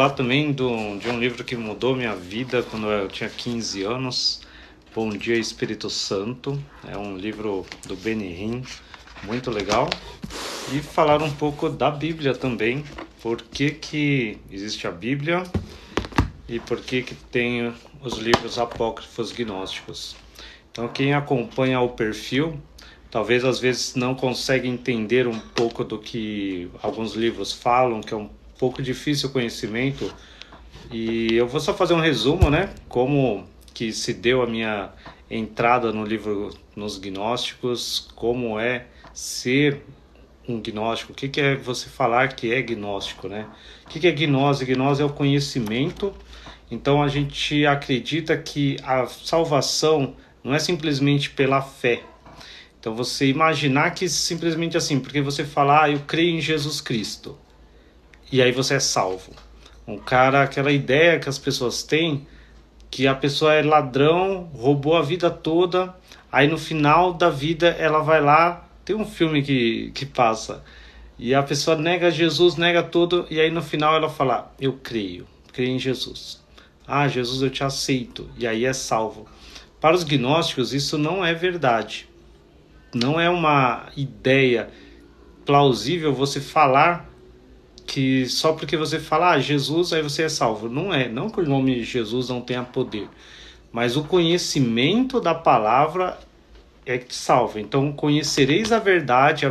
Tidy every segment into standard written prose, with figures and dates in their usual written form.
Falar também de um livro que mudou minha vida quando eu tinha 15 anos. Bom Dia Espírito Santo. É um livro do Benihim, muito legal. E falar um pouco da Bíblia também. Por que existe a Bíblia e por que tem os livros apócrifos gnósticos. Então quem acompanha o perfil, talvez às vezes não consegue entender um pouco do que alguns livros falam, que é um pouco difícil o conhecimento, e eu vou só fazer um resumo, né? Como que se deu a minha entrada no livro nos gnósticos, como é ser um gnóstico, o que é você falar que é gnóstico, né? O que é gnose? Gnose é o conhecimento. Então a gente acredita que a salvação não é simplesmente pela fé. Então você imaginar que simplesmente assim, porque você fala, eu creio em Jesus Cristo, e aí você é salvo. Aquela ideia que as pessoas têm, que a pessoa é ladrão, roubou a vida toda, aí no final da vida ela vai lá, tem um filme que passa, e a pessoa nega Jesus, nega tudo, e aí no final ela fala, eu creio em Jesus. Jesus, eu te aceito, e aí é salvo. Para os gnósticos isso não é verdade. Não é uma ideia plausível você falar que só porque você fala Jesus, aí você é salvo. Não é, não que o nome de Jesus não tenha poder, mas o conhecimento da palavra é que te salva. Então conhecereis a verdade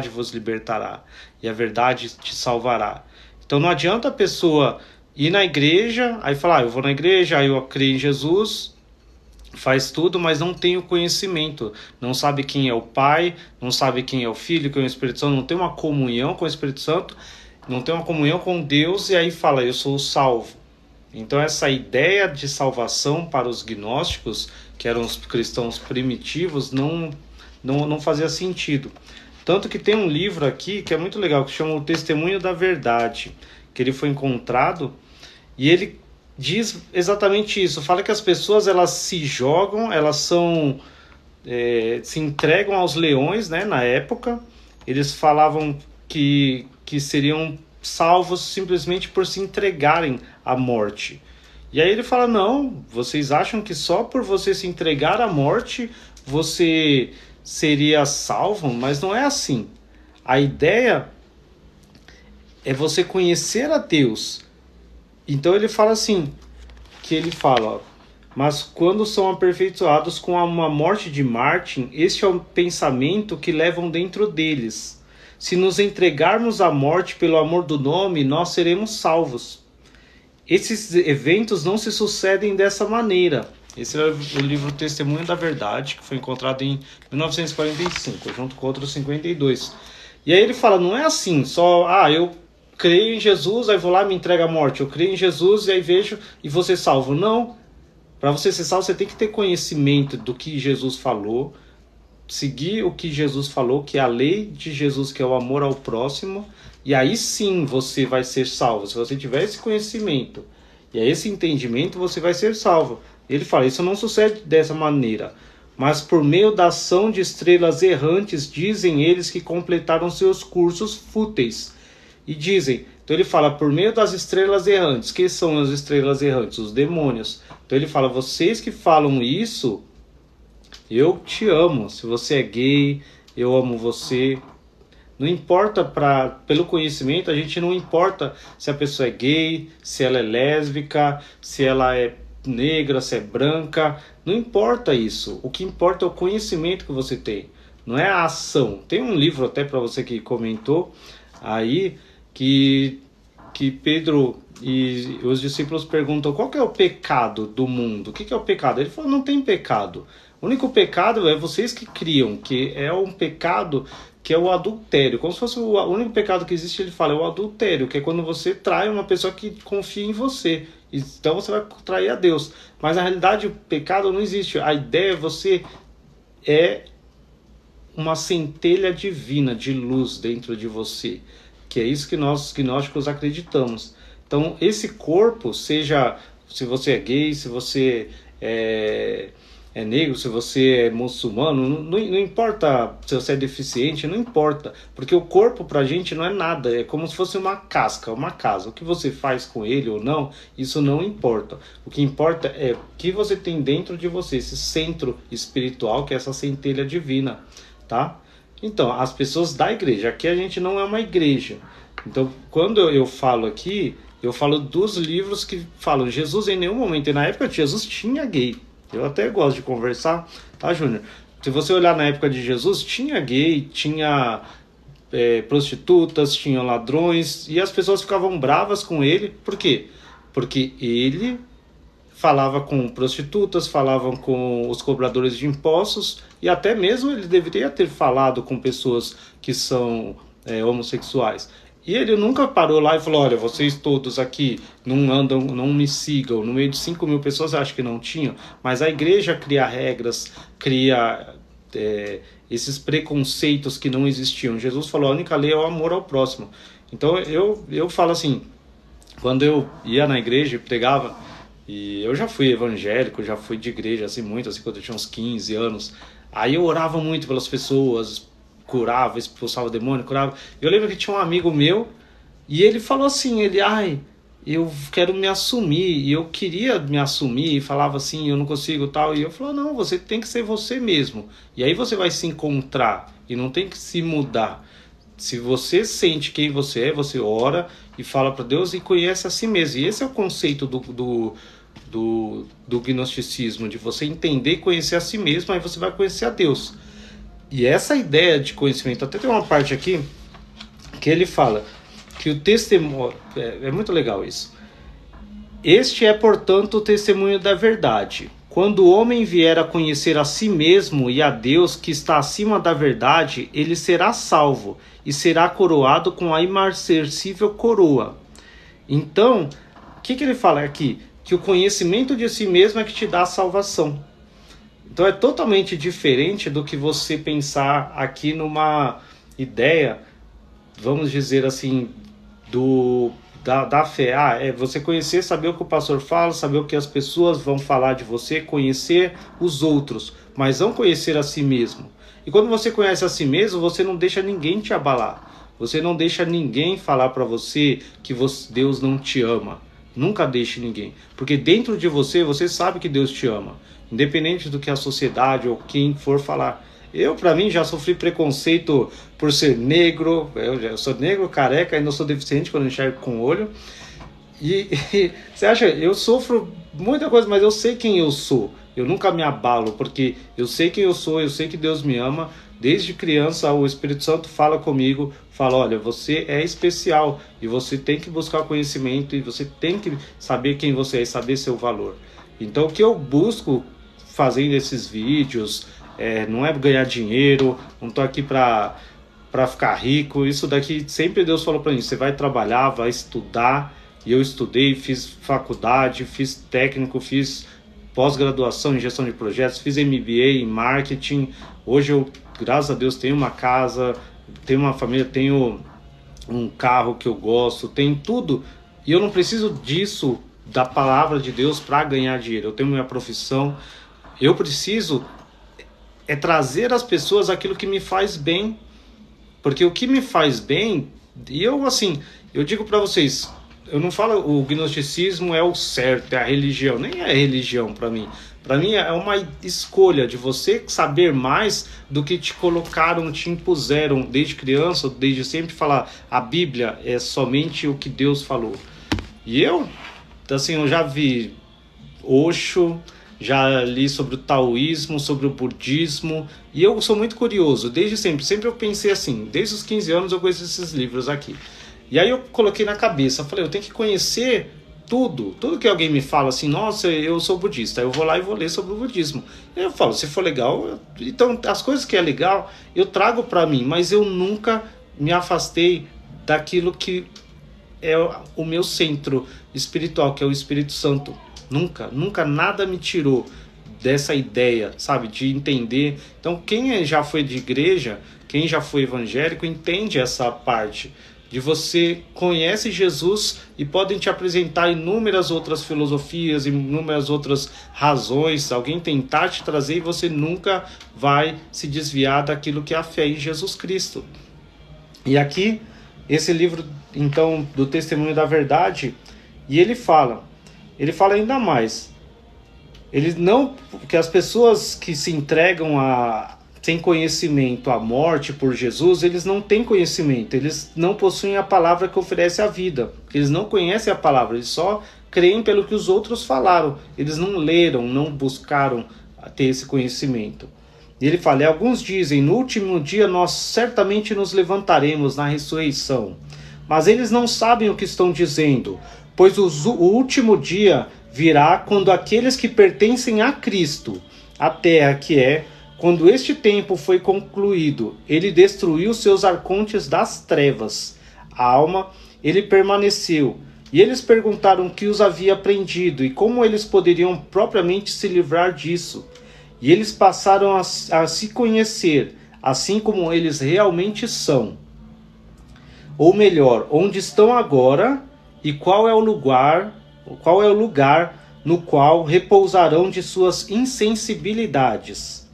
vos libertará, e a verdade te salvará. Então não adianta a pessoa ir na igreja, aí falar, eu vou na igreja, aí eu creio em Jesus, faz tudo, mas não tem o conhecimento, não sabe quem é o Pai, não sabe quem é o Filho, quem é o Espírito Santo, não tem uma comunhão com o Espírito Santo, não tem uma comunhão com Deus, e aí fala, eu sou salvo. Então essa ideia de salvação para os gnósticos, que eram os cristãos primitivos, não fazia sentido. Tanto que tem um livro aqui que é muito legal, que chama O Testemunho da Verdade, que ele foi encontrado, e ele diz exatamente isso. Fala que as pessoas, elas se jogam, elas se entregam aos leões, né, na época. Eles falavam que seriam salvos simplesmente por se entregarem à morte. E aí ele fala, não, vocês acham que só por você se entregar à morte você seria salvo? Mas não é assim. A ideia é você conhecer a Deus. Então ele fala assim, mas quando são aperfeiçoados com uma morte de Mártir, este é o pensamento que levam dentro deles. Se nos entregarmos à morte pelo amor do nome, nós seremos salvos. Esses eventos não se sucedem dessa maneira. Esse é o livro Testemunho da Verdade, que foi encontrado em 1945, junto com outros 52. E aí ele fala, não é assim, só, eu creio em Jesus, aí vou lá e me entrego à morte. Eu creio em Jesus e aí vejo e vou ser salvo. Não. Para você ser salvo, você tem que ter conhecimento do que Jesus falou, seguir o que Jesus falou, que é a lei de Jesus, que é o amor ao próximo, e aí sim você vai ser salvo. Se você tiver esse conhecimento e esse entendimento, você vai ser salvo. Ele fala, isso não sucede dessa maneira, mas por meio da ação de estrelas errantes, dizem eles que completaram seus cursos fúteis. E dizem, então ele fala, por meio das estrelas errantes. Que são as estrelas errantes? Os demônios. Então ele fala, vocês que falam isso, eu te amo. Se você é gay, eu amo você. Não importa, pelo conhecimento, a gente não importa se a pessoa é gay, se ela é lésbica, se ela é negra, se é branca. Não importa isso. O que importa é o conhecimento que você tem. Não é a ação. Tem um livro até para você que comentou aí, que Pedro e os discípulos perguntam, qual que é o pecado do mundo? O que é o pecado? Ele falou, não tem pecado. O único pecado é vocês que criam, que é um pecado que é o adultério. Como se fosse o único pecado que existe, ele fala, é o adultério, que é quando você trai uma pessoa que confia em você. Então você vai trair a Deus. Mas na realidade o pecado não existe. A ideia é você é uma centelha divina de luz dentro de você. Que é isso que nós gnósticos acreditamos. Então esse corpo, seja se você é gay, se você é é negro, se você é muçulmano, não importa se você é deficiente, não importa, porque o corpo pra gente não é nada, é como se fosse uma casca, uma casa. O que você faz com ele ou não, isso não importa. O que importa é o que você tem dentro de você, esse centro espiritual, que é essa centelha divina, tá? Então, as pessoas da igreja, aqui a gente não é uma igreja. Então, quando eu falo aqui, eu falo dos livros que falam Jesus em nenhum momento, e na época de Jesus tinha gay. Eu até gosto de conversar, tá, Júnior? Se você olhar na época de Jesus, tinha gay, tinha prostitutas, tinha ladrões, e as pessoas ficavam bravas com ele. Por quê? Porque ele falava com prostitutas, falavam com os cobradores de impostos, e até mesmo ele deveria ter falado com pessoas que são homossexuais. E ele nunca parou lá e falou, olha, vocês todos aqui não andam, não me sigam. No meio de 5.000 pessoas, eu acho que não tinham. Mas a igreja cria regras, cria esses preconceitos que não existiam. Jesus falou, a única lei é o amor ao próximo. Então eu falo assim, quando eu ia na igreja e pregava, e eu já fui evangélico, já fui de igreja assim muito, assim, quando eu tinha uns 15 anos. Aí eu orava muito pelas pessoas, curava, expulsava o demônio, curava. Eu lembro que tinha um amigo meu e ele falou assim, eu quero me assumir, e eu queria me assumir, e falava assim, eu não consigo tal, e eu falava, não, você tem que ser você mesmo, e aí você vai se encontrar, e não tem que se mudar. Se você sente quem você é, você ora e fala para Deus e conhece a si mesmo, e esse é o conceito do gnosticismo, de você entender e conhecer a si mesmo, aí você vai conhecer a Deus. E essa ideia de conhecimento, até tem uma parte aqui que ele fala que o testemunho, é muito legal isso. Este é, portanto, o testemunho da verdade. Quando o homem vier a conhecer a si mesmo e a Deus que está acima da verdade, ele será salvo e será coroado com a imarcessível coroa. Então, o que ele fala aqui? Que o conhecimento de si mesmo é que te dá a salvação. Então é totalmente diferente do que você pensar aqui numa ideia, vamos dizer assim, da fé. É você conhecer, saber o que o pastor fala, saber o que as pessoas vão falar de você, conhecer os outros, mas não conhecer a si mesmo. E quando você conhece a si mesmo, você não deixa ninguém te abalar. Você não deixa ninguém falar para você que Deus não te ama. Nunca deixe ninguém. Porque dentro de você, você sabe que Deus te ama. Independente do que a sociedade ou quem for falar. Eu, pra mim, já sofri preconceito por ser negro. Eu sou negro, careca, e não sou deficiente quando eu enxergo com o olho. E você acha, eu sofro muita coisa, mas eu sei quem eu sou. Eu nunca me abalo, porque eu sei quem eu sou, eu sei que Deus me ama. Desde criança, o Espírito Santo fala comigo, fala, olha, você é especial e você tem que buscar conhecimento e você tem que saber quem você é e saber seu valor. Então, o que eu busco fazendo esses vídeos, não é ganhar dinheiro, não tô aqui para ficar rico. Isso daqui, sempre Deus falou para mim, você vai trabalhar, vai estudar. E eu estudei, fiz faculdade, fiz técnico, fiz pós-graduação em gestão de projetos, fiz MBA em marketing. Hoje eu, graças a Deus, tenho uma casa, tenho uma família, tenho um carro que eu gosto, tenho tudo. E eu não preciso disso, da palavra de Deus, para ganhar dinheiro. Eu tenho minha profissão. Eu preciso trazer às pessoas aquilo que me faz bem. Porque o que me faz bem, e eu assim, eu digo para vocês, eu não falo o gnosticismo é o certo, é a religião, nem é religião para mim. Para mim é uma escolha de você saber mais do que te colocaram, te impuseram desde criança, desde sempre falar, a Bíblia é somente o que Deus falou. E eu, assim, eu já vi Osho, já li sobre o taoísmo, sobre o budismo, e eu sou muito curioso, desde sempre eu pensei assim, desde os 15 anos eu conheço esses livros aqui. E aí eu coloquei na cabeça, falei, eu tenho que conhecer tudo que alguém me fala assim, nossa, eu sou budista, eu vou lá e vou ler sobre o budismo. E eu falo, se for legal, então as coisas que é legal, eu trago para mim, mas eu nunca me afastei daquilo que é o meu centro espiritual, que é o Espírito Santo. Nunca nada me tirou dessa ideia, sabe, de entender. Então quem já foi de igreja, quem já foi evangélico, entende essa parte. de você conhece Jesus e podem te apresentar inúmeras outras filosofias, inúmeras outras razões, alguém tentar te trazer e você nunca vai se desviar daquilo que é a fé em Jesus Cristo. E aqui, esse livro, então, do Testemunho da Verdade, e ele fala ainda mais, que as pessoas que se entregam sem conhecimento à morte por Jesus, eles não têm conhecimento, eles não possuem a palavra que oferece a vida, eles não conhecem a palavra, eles só creem pelo que os outros falaram, eles não leram, não buscaram ter esse conhecimento. E ele fala, e alguns dizem, no último dia nós certamente nos levantaremos na ressurreição, mas eles não sabem o que estão dizendo, pois o último dia virá quando aqueles que pertencem a Cristo, a terra que é, quando este tempo foi concluído, ele destruiu seus arcontes das trevas. A alma, ele permaneceu. E eles perguntaram o que os havia prendido e como eles poderiam propriamente se livrar disso. E eles passaram a se conhecer, assim como eles realmente são. Ou melhor, onde estão agora e qual é o lugar no qual repousarão de suas insensibilidades.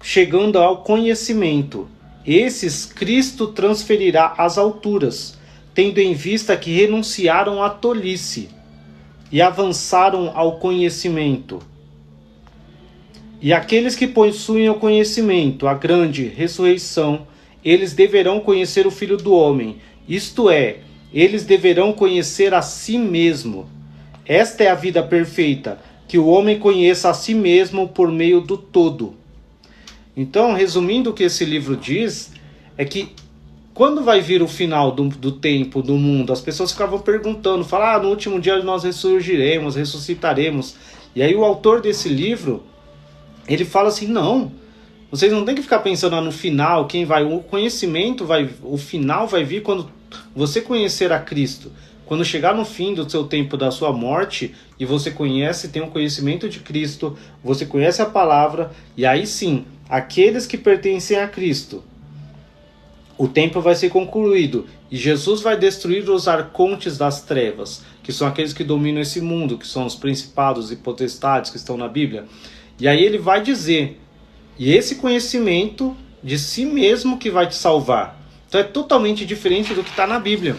Chegando ao conhecimento, esses Cristo transferirá às alturas, tendo em vista que renunciaram à tolice e avançaram ao conhecimento. E aqueles que possuem o conhecimento, a grande ressurreição, eles deverão conhecer o Filho do Homem, isto é, eles deverão conhecer a si mesmo. Esta é a vida perfeita, que o homem conheça a si mesmo por meio do todo. Então, resumindo o que esse livro diz, é que quando vai vir o final do tempo, do mundo, as pessoas ficavam perguntando, no último dia nós ressurgiremos, ressuscitaremos. E aí o autor desse livro, ele fala assim, não, vocês não tem que ficar pensando no final, o final vai vir quando você conhecer a Cristo. Quando chegar no fim do seu tempo da sua morte, e você tem um conhecimento de Cristo, você conhece a palavra, e aí sim, aqueles que pertencem a Cristo, o tempo vai ser concluído, e Jesus vai destruir os arcontes das trevas, que são aqueles que dominam esse mundo, que são os principados e potestades que estão na Bíblia. E aí ele vai dizer, e esse conhecimento de si mesmo que vai te salvar. Então é totalmente diferente do que está na Bíblia.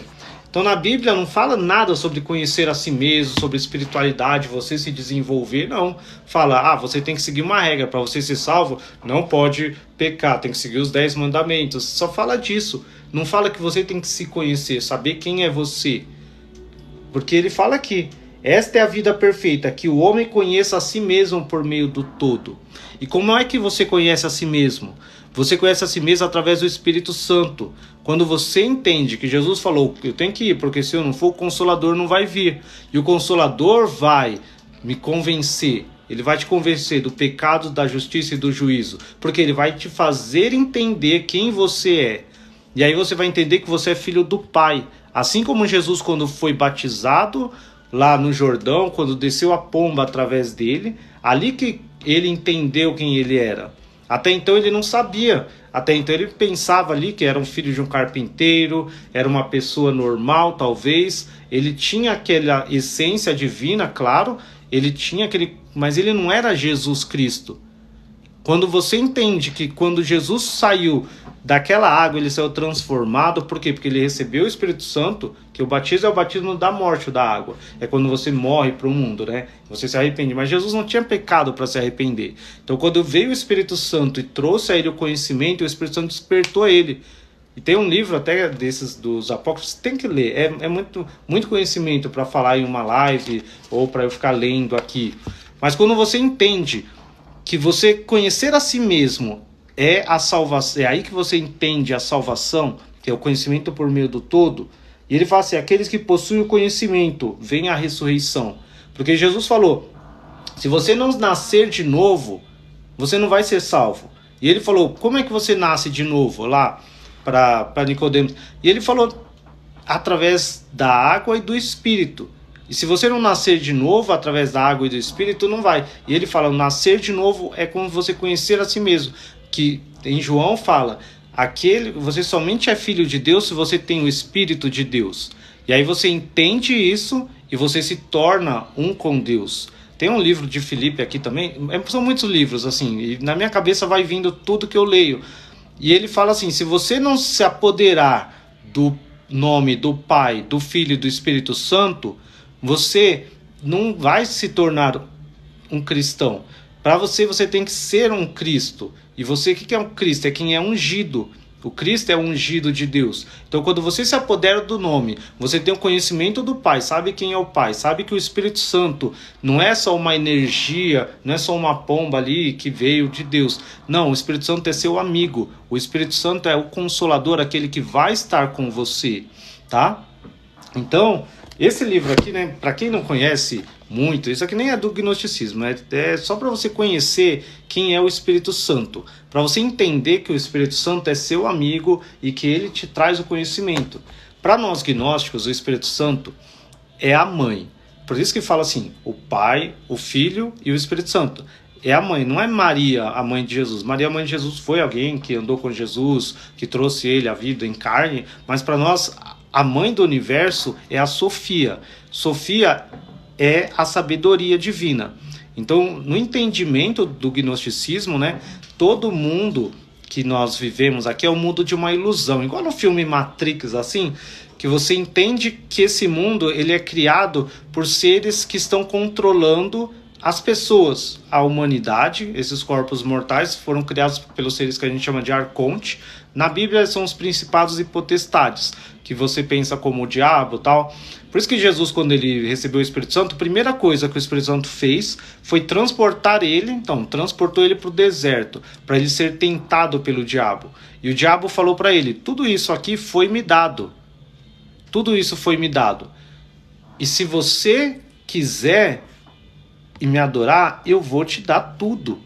Então na Bíblia não fala nada sobre conhecer a si mesmo, sobre espiritualidade, você se desenvolver, não. Fala, você tem que seguir uma regra, para você ser salvo, não pode pecar, tem que seguir os 10 mandamentos. Só fala disso, não fala que você tem que se conhecer, saber quem é você. Porque ele fala aqui, esta é a vida perfeita, que o homem conheça a si mesmo por meio do todo. E como é que você conhece a si mesmo? Você conhece a si mesmo através do Espírito Santo. Quando você entende que Jesus falou, eu tenho que ir, porque se eu não for, o Consolador não vai vir. E o Consolador vai me convencer. Ele vai te convencer do pecado, da justiça e do juízo. Porque ele vai te fazer entender quem você é. E aí você vai entender que você é filho do Pai. Assim como Jesus, quando foi batizado lá no Jordão, quando desceu a pomba através dele, ali que ele entendeu quem ele era. Até então ele não sabia, até então ele pensava ali que era um filho de um carpinteiro, era uma pessoa normal talvez, ele tinha aquela essência divina, claro, mas ele não era Jesus Cristo. Quando você entende que quando Jesus saiu daquela água, ele saiu transformado, por quê? Porque ele recebeu o Espírito Santo, que o batismo é o batismo da morte da água. É quando você morre para o mundo, né? Você se arrepende. Mas Jesus não tinha pecado para se arrepender. Então quando veio o Espírito Santo e trouxe a ele o conhecimento, o Espírito Santo despertou ele. E tem um livro até desses dos apócrifos, tem que ler. É muito conhecimento para falar em uma live ou para eu ficar lendo aqui. Mas quando você entende que você conhecer a si mesmo é a salvação, é aí que você entende a salvação, que é o conhecimento por meio do todo. E ele fala assim, aqueles que possuem o conhecimento, vem a ressurreição. Porque Jesus falou, se você não nascer de novo, você não vai ser salvo. E ele falou, como é que você nasce de novo lá para Nicodemos? E ele falou, através da água e do Espírito. E se você não nascer de novo através da água e do Espírito, não vai. E ele fala, nascer de novo é como você conhecer a si mesmo. Que em João fala você somente é filho de Deus se você tem o Espírito de Deus. E aí você entende isso e você se torna um com Deus. Tem um livro de Filipe aqui também, são muitos livros, assim, e na minha cabeça vai vindo tudo que eu leio. E ele fala assim, se você não se apoderar do nome do Pai, do Filho e do Espírito Santo, você não vai se tornar um cristão. Para você tem que ser um Cristo. E você, o que é um Cristo? É quem é ungido. O Cristo é o ungido de Deus. Então, quando você se apodera do nome, você tem o conhecimento do Pai, sabe quem é o Pai, sabe que o Espírito Santo não é só uma energia, não é só uma pomba ali que veio de Deus. Não, o Espírito Santo é seu amigo. O Espírito Santo é o Consolador, aquele que vai estar com você, tá? Então, esse livro aqui, né, para quem não conhece muito, isso aqui nem é do gnosticismo, é só para você conhecer quem é o Espírito Santo, para você entender que o Espírito Santo é seu amigo e que ele te traz o conhecimento. Para nós gnósticos, o Espírito Santo é a mãe. Por isso que fala assim, o Pai, o Filho e o Espírito Santo. É a mãe, não é Maria, a mãe de Jesus. Maria, a mãe de Jesus, foi alguém que andou com Jesus, que trouxe ele a vida em carne, mas para nós, a mãe do universo é a Sofia. Sofia é a sabedoria divina. Então, no entendimento do gnosticismo, né, todo mundo que nós vivemos aqui é um mundo de uma ilusão. Igual no filme Matrix, assim, que você entende que esse mundo ele é criado por seres que estão controlando as pessoas, a humanidade. Esses corpos mortais foram criados pelos seres que a gente chama de arconte. Na Bíblia são os principados e potestades, que você pensa como o diabo e tal. Por isso que Jesus, quando ele recebeu o Espírito Santo, a primeira coisa que o Espírito Santo fez foi transportar ele, então, transportou ele para o deserto, para ele ser tentado pelo diabo. E o diabo falou para ele, tudo isso aqui foi me dado. Tudo isso foi me dado. E se você quiser e me adorar, eu vou te dar tudo.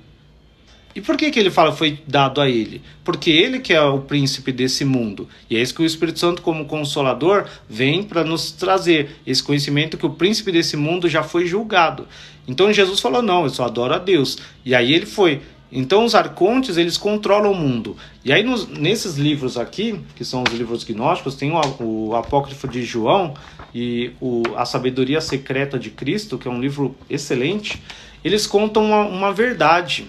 E por que ele fala foi dado a ele? Porque ele que é o príncipe desse mundo. E é isso que o Espírito Santo, como Consolador, vem para nos trazer. Esse conhecimento que o príncipe desse mundo já foi julgado. Então Jesus falou, não, eu só adoro a Deus. E aí ele foi. Então os arcontes, eles controlam o mundo. E aí nesses livros aqui, que são os livros gnósticos, tem o Apócrifo de João e a Sabedoria Secreta de Cristo, que é um livro excelente. Eles contam uma verdade.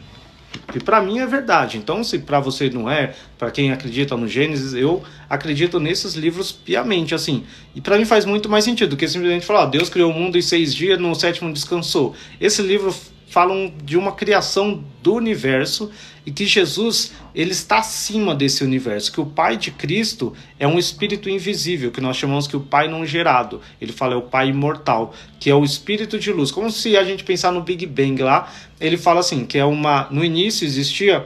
Que para mim é verdade. Então, se para você não é, para quem acredita no Gênesis, eu acredito nesses livros piamente, assim. E para mim faz muito mais sentido do que simplesmente falar, Deus criou o mundo em 6 dias, no 7º descansou. Esse livro falam de uma criação do universo e que Jesus, ele está acima desse universo, que o Pai de Cristo é um espírito invisível, que nós chamamos que o Pai não gerado. Ele fala é o Pai imortal, que é o espírito de luz. Como se a gente pensar no Big Bang lá, ele fala assim, que é no início existia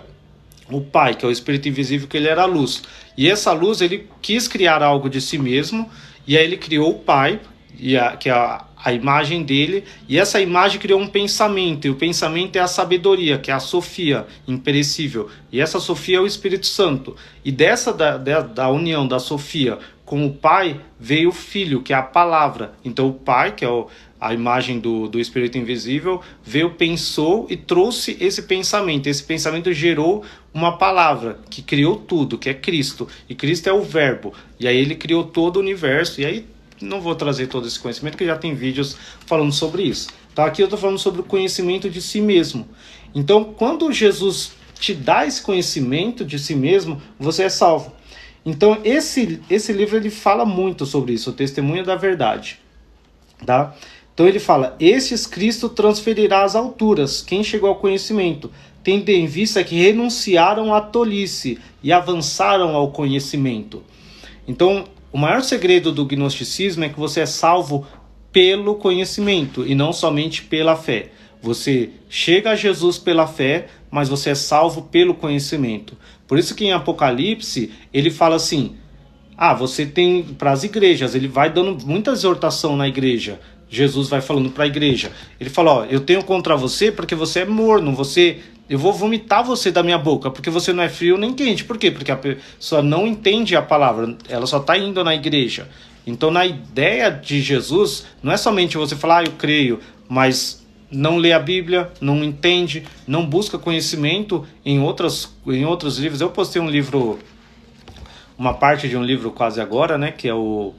o Pai, que é o espírito invisível, que ele era a luz. E essa luz, ele quis criar algo de si mesmo, e aí ele criou o Pai, que é a imagem dele, e essa imagem criou um pensamento, e o pensamento é a sabedoria, que é a Sofia, imperecível, e essa Sofia é o Espírito Santo, e da união da Sofia com o Pai, veio o Filho, que é a palavra. Então o Pai, que é a imagem do Espírito invisível, veio, pensou e trouxe esse pensamento gerou uma palavra, que criou tudo, que é Cristo, e Cristo é o verbo, e aí ele criou todo o universo, e aí não vou trazer todo esse conhecimento, porque já tem vídeos falando sobre isso. Tá? Aqui eu estou falando sobre o conhecimento de si mesmo. Então, quando Jesus te dá esse conhecimento de si mesmo, você é salvo. Então, esse livro ele fala muito sobre isso, o testemunho da verdade. Tá? Então, ele fala, estes Cristo transferirá às alturas, quem chegou ao conhecimento, tendo em vista que renunciaram à tolice e avançaram ao conhecimento. Então, o maior segredo do gnosticismo é que você é salvo pelo conhecimento e não somente pela fé. Você chega a Jesus pela fé, mas você é salvo pelo conhecimento. Por isso que em Apocalipse ele fala assim, você tem para as igrejas, ele vai dando muita exortação na igreja. Jesus vai falando para a igreja. Ele fala, eu tenho contra você porque você é morno, eu vou vomitar você da minha boca, porque você não é frio nem quente. Por quê? Porque a pessoa não entende a palavra, ela só está indo na igreja. Então, na ideia de Jesus, não é somente você falar, eu creio, mas não lê a Bíblia, não entende, não busca conhecimento em outros livros. Eu postei um livro uma parte de um livro quase agora, né, que é o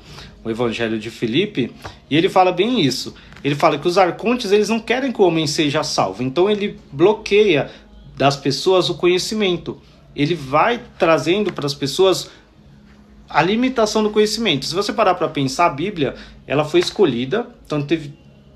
Evangelho de Filipe, e ele fala bem isso. Ele fala que os arcontes, eles não querem que o homem seja salvo, então ele bloqueia das pessoas o conhecimento. Ele vai trazendo para as pessoas a limitação do conhecimento. Se você parar para pensar, a Bíblia, ela foi escolhida, então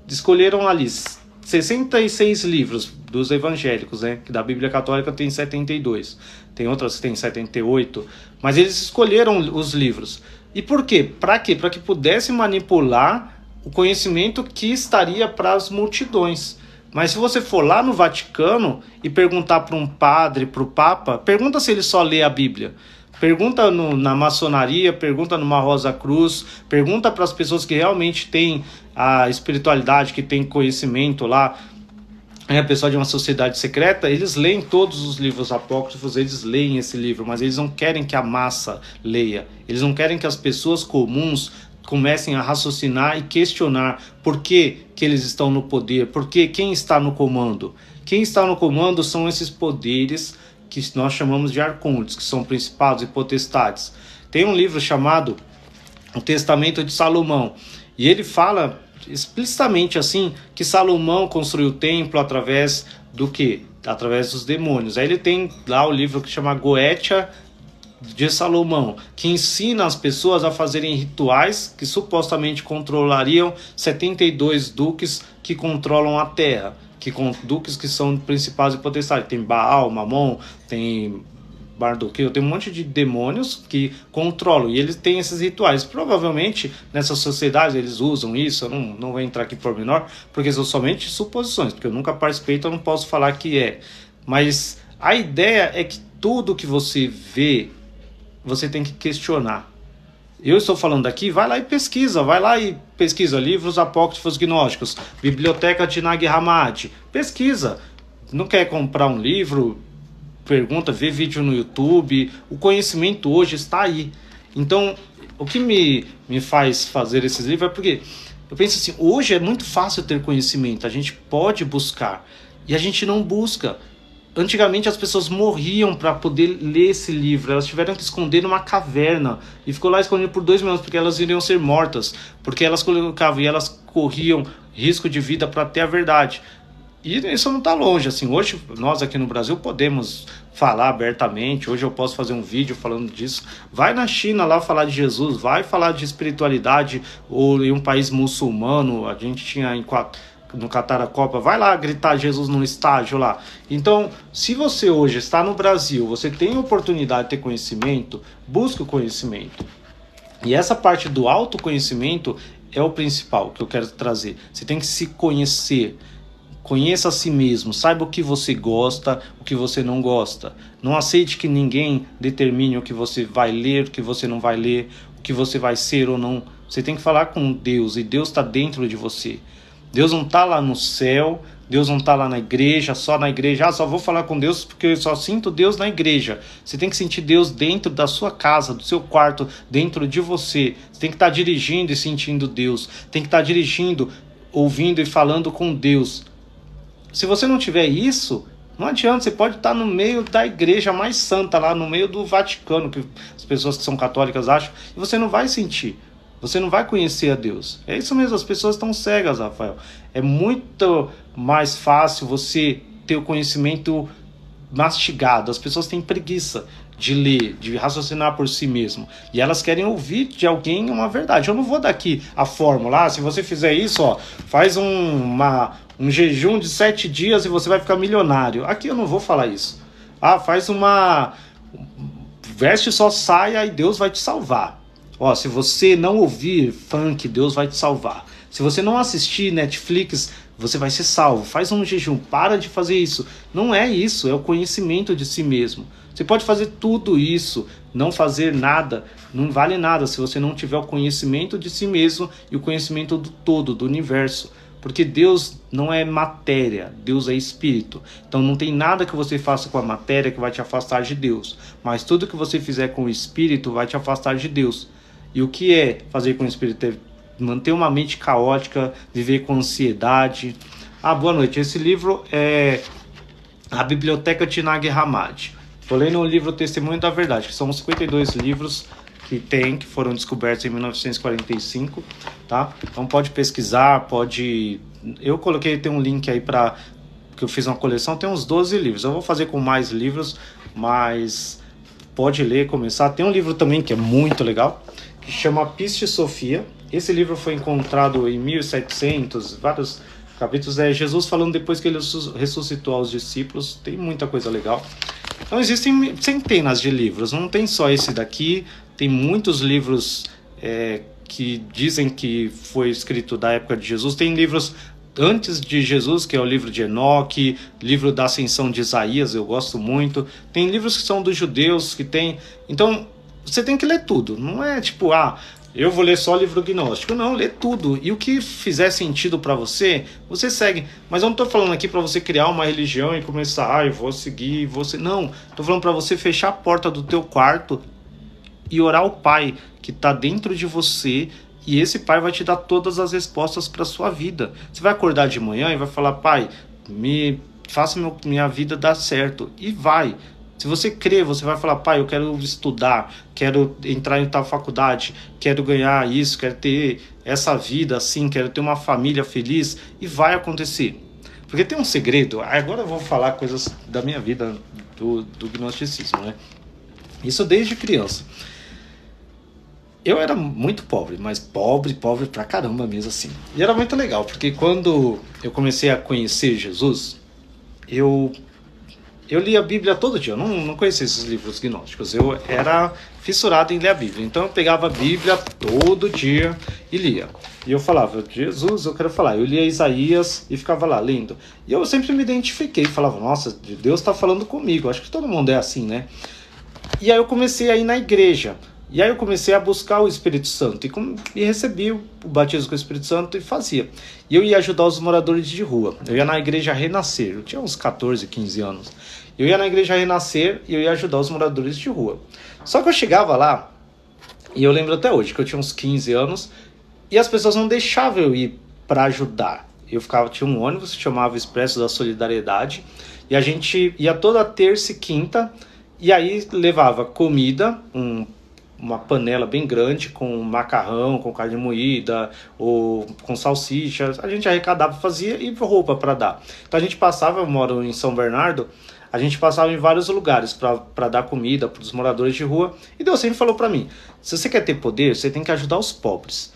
escolheram ali 66 livros dos evangélicos, né? Que da Bíblia Católica tem 72, tem outras que tem 78, mas eles escolheram os livros. E por quê? Para quê? Para que pudesse manipular o conhecimento que estaria para as multidões. Mas se você for lá no Vaticano e perguntar para um padre, para o Papa, pergunta se ele só lê a Bíblia. Pergunta na maçonaria, pergunta numa Rosa Cruz, pergunta para as pessoas que realmente têm a espiritualidade, que têm conhecimento lá, a pessoa de uma sociedade secreta, eles leem todos os livros apócrifos, eles leem esse livro, mas eles não querem que a massa leia, eles não querem que as pessoas comuns comecem a raciocinar e questionar por que eles estão no poder, por que quem está no comando. Quem está no comando são esses poderes que nós chamamos de arcontes, que são principados e potestades. Tem um livro chamado O Testamento de Salomão, e ele fala explicitamente assim que Salomão construiu o templo através do quê? Através dos demônios. Aí ele tem lá o livro que chama Goetia de Salomão, que ensina as pessoas a fazerem rituais que supostamente controlariam 72 duques que controlam a terra, duques que são principais e potestades. Tem Baal, Mamon, tem Mardoqueu, tem um monte de demônios que controlam, e eles têm esses rituais. Provavelmente nessas sociedades eles usam isso. Eu não vou entrar aqui por menor, porque são somente suposições, porque eu nunca participei, então eu não posso falar que é. Mas a ideia é que tudo que você vê, você tem que questionar. Eu estou falando aqui, vai lá e pesquisa livros apócrifos gnósticos, Biblioteca de Nag Hammadi, pesquisa. Não quer comprar um livro? Pergunta, vê vídeo no YouTube. O conhecimento hoje está aí. Então, o que me faz fazer esses livros é porque eu penso assim, hoje é muito fácil ter conhecimento, a gente pode buscar, e a gente não busca. Antigamente as pessoas morriam para poder ler esse livro, elas tiveram que esconder numa caverna, e ficou lá escondido por 2 mil anos, porque elas iriam ser mortas, porque elas colocavam e elas corriam risco de vida para ter a verdade. E isso não está longe, assim, hoje nós aqui no Brasil podemos falar abertamente, hoje eu posso fazer um vídeo falando disso. Vai na China lá falar de Jesus, vai falar de espiritualidade, ou em um país muçulmano, a gente tinha no Catar a Copa, vai lá gritar Jesus no estádio lá. Então, se você hoje está no Brasil, você tem a oportunidade de ter conhecimento, busque o conhecimento. E essa parte do autoconhecimento é o principal que eu quero trazer. Você tem que se conhecer. Conheça a si mesmo, saiba o que você gosta, o que você não gosta. Não aceite que ninguém determine o que você vai ler, o que você não vai ler, o que você vai ser ou não. Você tem que falar com Deus, e Deus está dentro de você. Deus não está lá no céu, Deus não está lá na igreja, só na igreja. Só vou falar com Deus porque eu só sinto Deus na igreja. Você tem que sentir Deus dentro da sua casa, do seu quarto, dentro de você. Você tem que estar dirigindo e sentindo Deus. Tem que estar dirigindo, ouvindo e falando com Deus. Se você não tiver isso, não adianta, você pode estar no meio da igreja mais santa, lá no meio do Vaticano, que as pessoas que são católicas acham, e você não vai sentir, você não vai conhecer a Deus. É isso mesmo, as pessoas estão cegas, Rafael. É muito mais fácil você ter o conhecimento mastigado, as pessoas têm preguiça de ler, de raciocinar por si mesmo, e elas querem ouvir de alguém uma verdade. Eu não vou dar aqui a fórmula, se você fizer isso, ó, faz um jejum de 7 dias e você vai ficar milionário. Aqui eu não vou falar isso. Faz veste só saia e Deus vai te salvar. Se você não ouvir funk, Deus vai te salvar. Se você não assistir Netflix, você vai ser salvo. Faz um jejum, para de fazer isso. Não é isso, é o conhecimento de si mesmo. Você pode fazer tudo isso, não fazer nada, não vale nada se você não tiver o conhecimento de si mesmo e o conhecimento do todo, do universo. Porque Deus não é matéria, Deus é espírito. Então não tem nada que você faça com a matéria que vai te afastar de Deus. Mas tudo que você fizer com o espírito vai te afastar de Deus. E o que é fazer com o espírito? É manter uma mente caótica, viver com ansiedade. Boa noite. Esse livro é A Biblioteca de Nag Hammadi. Tô lendo o livro Testemunho da Verdade, que são 52 livros que foram descobertos em 1945, tá? Então pode pesquisar, pode... Eu coloquei, tem um link aí para que eu fiz uma coleção, tem uns 12 livros. Eu vou fazer com mais livros, mas pode ler, começar. Tem um livro também que é muito legal, que chama Piste Sofia. Esse livro foi encontrado em 1700, vários capítulos. É Jesus falando depois que ele ressuscitou aos discípulos. Tem muita coisa legal. Então existem centenas de livros, não tem só esse daqui. Tem muitos livros que dizem que foi escrito da época de Jesus. Tem livros antes de Jesus, que é o livro de Enoque, livro da Ascensão de Isaías, eu gosto muito. Tem livros que são dos judeus, que tem... Então, você tem que ler tudo. Não é tipo, eu vou ler só livro gnóstico. Não, lê tudo. E o que fizer sentido para você, você segue. Mas eu não tô falando aqui para você criar uma religião e começar, eu vou seguir, você... Não, tô falando para você fechar a porta do teu quarto e orar ao Pai que está dentro de você, e esse Pai vai te dar todas as respostas para sua vida. Você vai acordar de manhã e vai falar: Pai, faça minha vida dar certo, e vai. Se você crer, você vai falar: Pai, eu quero estudar, quero entrar em tal faculdade, quero ganhar isso, quero ter essa vida assim, quero ter uma família feliz, e vai acontecer. Porque tem um segredo. Agora eu vou falar coisas da minha vida, do gnosticismo, né? Isso desde criança. Eu era muito pobre, mas pobre pra caramba mesmo assim. E era muito legal, porque quando eu comecei a conhecer Jesus, eu li a Bíblia todo dia. Eu não conhecia esses livros gnósticos. Eu era fissurado em ler a Bíblia. Então eu pegava a Bíblia todo dia e lia. E eu falava: Jesus, eu quero falar. Eu lia Isaías e ficava lá lendo. E eu sempre me identifiquei. Falava: nossa, Deus está falando comigo. Acho que todo mundo é assim, né? E aí eu comecei a ir na igreja. E aí eu comecei a buscar o Espírito Santo. E recebi o batismo com o Espírito Santo e fazia. E eu ia ajudar os moradores de rua. Eu ia na igreja Renascer. Eu tinha uns 14, 15 anos. Eu ia na igreja Renascer e eu ia ajudar os moradores de rua. Só que eu chegava lá, e eu lembro até hoje que eu tinha uns 15 anos, e as pessoas não deixavam eu ir para ajudar. Tinha um ônibus que chamava Expresso da Solidariedade, e a gente ia toda terça e quinta, e aí levava comida, uma panela bem grande com macarrão, com carne moída, ou com salsicha. A gente arrecadava, fazia, e roupa para dar. Então a gente passava, eu moro em São Bernardo, a gente passava em vários lugares para dar comida para os moradores de rua. E Deus sempre falou para mim: se você quer ter poder, você tem que ajudar os pobres.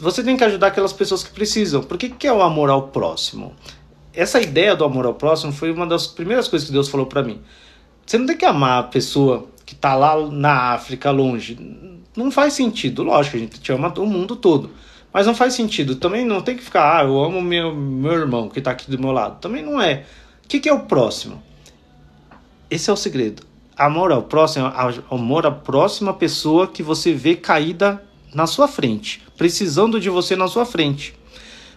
Você tem que ajudar aquelas pessoas que precisam. Por que é o amor ao próximo? Essa ideia do amor ao próximo foi uma das primeiras coisas que Deus falou para mim. Você não tem que amar a pessoa que está lá na África, longe. Não faz sentido. Lógico, a gente te ama o mundo todo. Mas não faz sentido. Também não tem que ficar: eu amo meu irmão que está aqui do meu lado. Também não é. O que é o próximo? Esse é o segredo. Amor ao próximo, amor à próxima pessoa que você vê caída na sua frente, precisando de você na sua frente.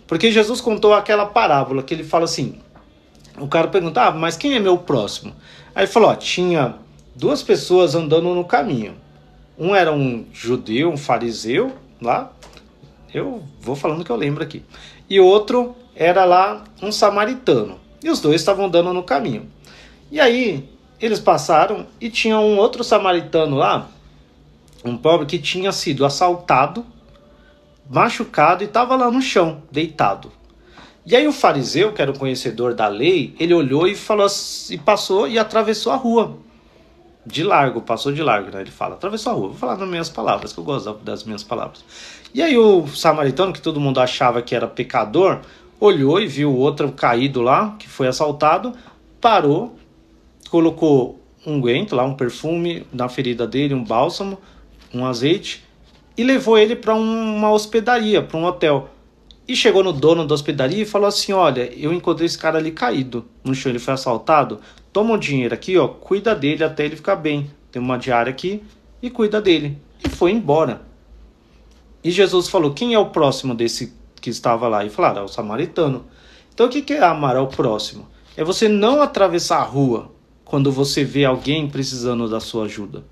Porque Jesus contou aquela parábola que ele fala assim: o cara pergunta: mas quem é meu próximo? Aí ele falou: tinha duas pessoas andando no caminho. Um era um judeu, um fariseu, lá. Eu vou falando que eu lembro aqui. E outro era lá um samaritano. E os dois estavam andando no caminho. E aí eles passaram e tinha um outro samaritano lá, um pobre, que tinha sido assaltado, machucado e estava lá no chão, deitado. E aí o fariseu, que era o conhecedor da lei, ele olhou e falou, e passou e atravessou a rua. De largo, passou de largo, né? Ele fala, atravessou a rua. Vou falar nas minhas palavras, que eu gosto das minhas palavras. E aí o samaritano, que todo mundo achava que era pecador, olhou e viu o outro caído lá, que foi assaltado, parou, colocou um unguento lá, um perfume na ferida dele, um bálsamo, um azeite, e levou ele para uma hospedaria, para um hotel. E chegou no dono da hospedaria e falou assim: olha, eu encontrei esse cara ali caído no chão, ele foi assaltado, toma o dinheiro aqui, ó, cuida dele até ele ficar bem. Tem uma diária aqui e cuida dele. E foi embora. E Jesus falou: quem é o próximo desse que estava lá? E falaram: é o samaritano. Então o que é amar ao próximo? É você não atravessar a rua quando você vê alguém precisando da sua ajuda.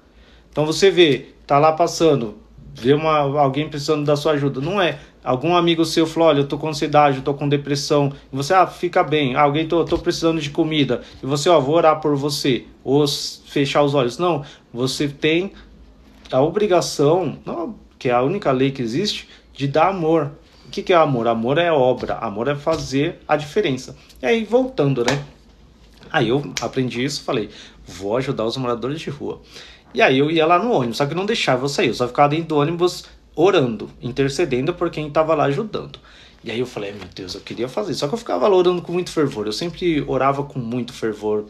Então você vê, tá lá passando, vê alguém precisando da sua ajuda. Não é, algum amigo seu falou, olha, eu tô com ansiedade, eu tô com depressão, e você, fica bem, alguém, tô precisando de comida, e você, vou orar por você, ou fechar os olhos. Não, você tem a obrigação, não, que é a única lei que existe, de dar amor. O que é amor? Amor é obra, amor é fazer a diferença. E aí, voltando, né? Aí eu aprendi isso, falei, vou ajudar os moradores de rua. E aí eu ia lá no ônibus, só que não deixava eu sair, eu só ficava dentro do ônibus orando, intercedendo por quem estava lá ajudando. E aí eu falei, meu Deus, eu queria fazer, só que eu ficava lá orando com muito fervor, eu sempre orava com muito fervor,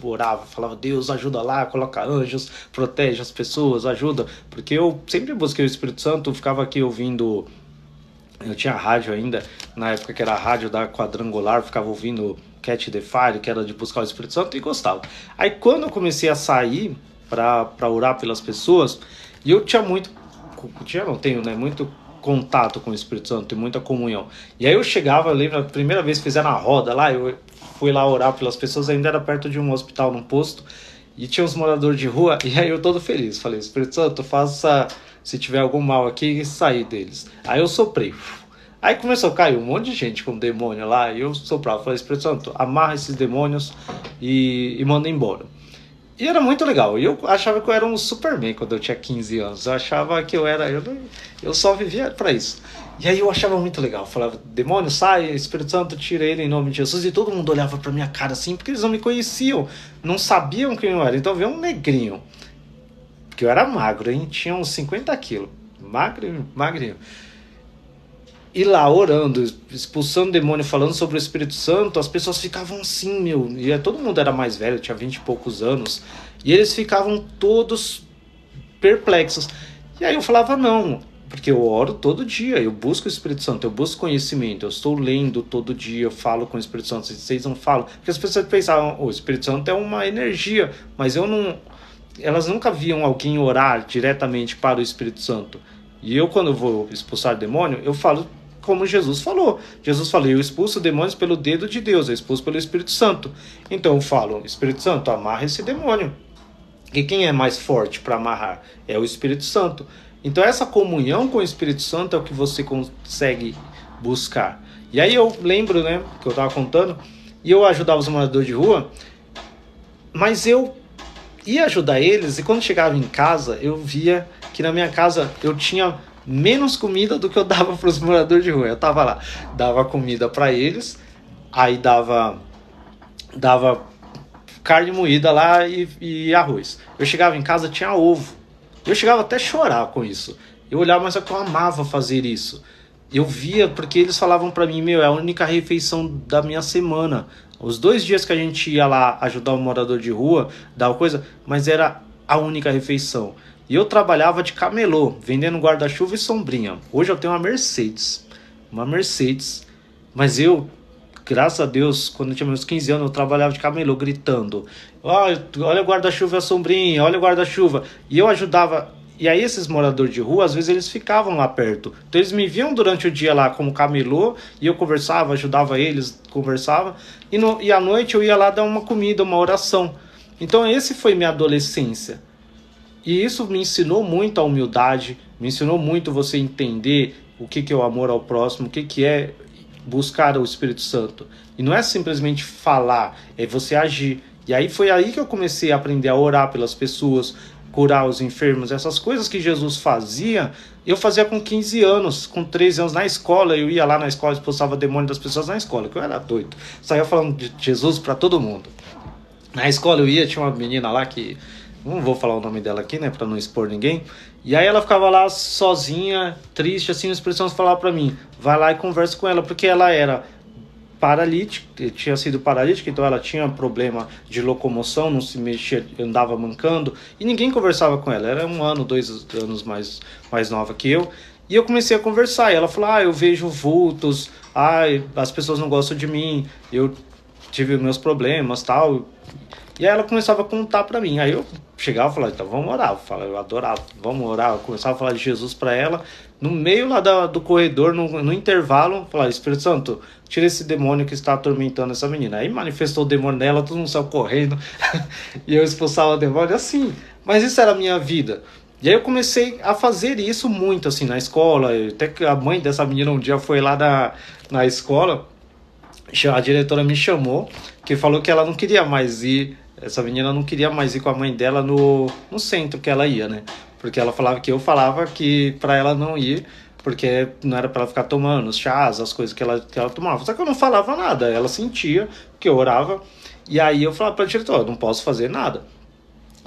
orava, falava, Deus, ajuda lá, coloca anjos, protege as pessoas, ajuda, porque eu sempre busquei o Espírito Santo, ficava aqui ouvindo, eu tinha rádio ainda, na época que era a rádio da Quadrangular, ficava ouvindo Catch the Fire, que era de buscar o Espírito Santo, e gostava. Aí quando eu comecei a sair para orar pelas pessoas, e eu não tenho, né, muito contato com o Espírito Santo e muita comunhão. E aí eu chegava, eu lembro, a primeira vez que fizeram a roda lá, eu fui lá orar pelas pessoas, ainda era perto de um hospital, num posto, e tinha uns moradores de rua, e aí eu todo feliz, falei, Espírito Santo, faça, se tiver algum mal aqui, sair deles. Aí eu soprei. Aí começou a cair um monte de gente com demônio lá, e eu soprava, falei, Espírito Santo, amarra esses demônios e manda embora. E era muito legal. E eu achava que eu era um Superman quando eu tinha 15 anos. Eu achava que eu só vivia pra isso. E aí eu achava muito legal. Eu falava, demônio, sai, Espírito Santo, tira ele em nome de Jesus. E todo mundo olhava pra minha cara assim, porque eles não me conheciam. Não sabiam quem eu era. Então veio um negrinho. Porque eu era magro, hein? Tinha uns 50 quilos. Magrinho, magrinho. E lá orando, expulsando o demônio, falando sobre o Espírito Santo, as pessoas ficavam assim, meu. E todo mundo era mais velho, tinha 20 e poucos anos. E eles ficavam todos perplexos. E aí eu falava, não, porque eu oro todo dia, eu busco o Espírito Santo, eu busco conhecimento, eu estou lendo todo dia, eu falo com o Espírito Santo. Vocês não falam? Porque as pessoas pensavam, o Espírito Santo é uma energia, mas eu não. Elas nunca viam alguém orar diretamente para o Espírito Santo. E eu, quando vou expulsar demônio, eu falo como Jesus falou. Jesus falou, eu expulso demônios pelo dedo de Deus, eu expulso pelo Espírito Santo. Então eu falo, Espírito Santo, amarra esse demônio. E quem é mais forte para amarrar? É o Espírito Santo. Então essa comunhão com o Espírito Santo é o que você consegue buscar. E aí eu lembro, né, que eu estava contando, e eu ajudava os moradores de rua, mas eu ia ajudar eles, e quando chegava em casa, eu via que na minha casa eu tinha menos comida do que eu dava para os moradores de rua. Eu tava lá, dava comida para eles, aí dava carne moída lá e arroz. Eu chegava em casa, tinha ovo. Eu chegava até a chorar com isso. Eu olhava, mas é que eu amava fazer isso. Eu via, porque eles falavam para mim, meu, é a única refeição da minha semana. Os 2 dias que a gente ia lá ajudar o morador de rua, dar coisa, mas era a única refeição. E eu trabalhava de camelô, vendendo guarda-chuva e sombrinha. Hoje eu tenho uma Mercedes, mas eu, graças a Deus, quando eu tinha meus 15 anos, eu trabalhava de camelô, gritando, olha o guarda-chuva e a sombrinha, olha o guarda-chuva. E eu ajudava, e aí esses moradores de rua, às vezes eles ficavam lá perto. Então eles me viam durante o dia lá como camelô, e eu conversava, ajudava eles, conversava, e à noite eu ia lá dar uma comida, uma oração. Então esse foi minha adolescência. E isso me ensinou muito a humildade, me ensinou muito você entender o que é o amor ao próximo, o que é buscar o Espírito Santo. E não é simplesmente falar, é você agir. E aí foi aí que eu comecei a aprender a orar pelas pessoas, curar os enfermos, essas coisas que Jesus fazia, eu fazia com 15 anos, com 13 anos na escola, eu ia lá na escola, expulsava demônio das pessoas na escola, que eu era doido. Saía falando de Jesus para todo mundo. Na escola eu ia, tinha uma menina lá que... não vou falar o nome dela aqui, né, pra não expor ninguém. E aí ela ficava lá sozinha, triste, assim, o Espírito Santo falava pra mim, vai lá e conversa com ela, porque ela era paralítica, tinha sido paralítica, então ela tinha problema de locomoção, não se mexia, andava mancando, e ninguém conversava com ela, era 1 ano, 2 anos mais nova que eu. E eu comecei a conversar, e ela falou, eu vejo vultos, as pessoas não gostam de mim, eu tive meus problemas, tal. E aí ela começava a contar pra mim. Aí eu chegava e falava, então vamos orar. Eu adorava, vamos orar. Eu começava a falar de Jesus pra ela. No meio lá do corredor, no intervalo, eu falava, Espírito Santo, tira esse demônio que está atormentando essa menina. Aí manifestou o demônio nela, todo mundo saiu correndo. E eu expulsava o demônio assim. Mas isso era a minha vida. E aí eu comecei a fazer isso muito, assim, na escola. Até que a mãe dessa menina um dia foi lá na escola, a diretora me chamou, que falou que ela não queria mais ir, essa menina não queria mais ir com a mãe dela no centro que ela ia, né? Porque ela falava que eu falava que pra ela não ir, porque não era pra ela ficar tomando os chás, as coisas que ela tomava. Só que eu não falava nada, ela sentia que eu orava. E aí eu falava pra diretora, não posso fazer nada.